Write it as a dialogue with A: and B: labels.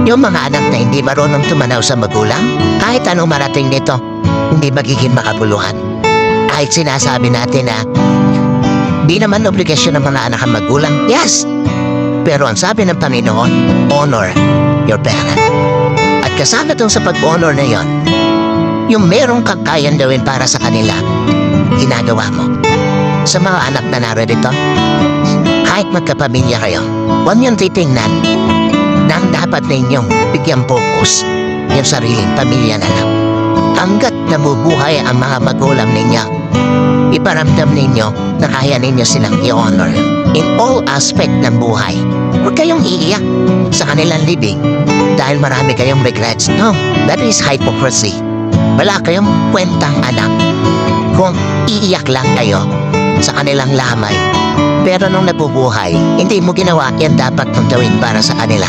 A: Yung mga anak na hindi marunong tumanaw sa magulang, kahit anong marating nito, hindi magiging makabuluhan. Kahit sinasabi natin na di naman obligasyon ng mga anak ang magulang, yes! Pero ang sabi ng Panginoon, honor your parent. At kasama dun sa pag-honor na yon, yung merong kang kayang gawin para sa kanila, ginagawa mo. Sa mga anak na narito, kahit magkapamilya kayo, huwag niyong titingnan na ang dapat ninyong bigyan focus yung sariling pamilya na lang. Hanggat nabubuhay ang mga magulang ninyo, iparamdam ninyo na kaya ninyo silang i-honor in all aspect ng buhay. Huwag kayong iiyak sa kanilang libing dahil marami kayong regrets. No, that is hypocrisy. Wala kayong kwentang anak kung iiyak lang kayo sa kanilang lamay. Pero nung nabubuhay, hindi mo ginawa yan dapat mong gawin para sa kanila.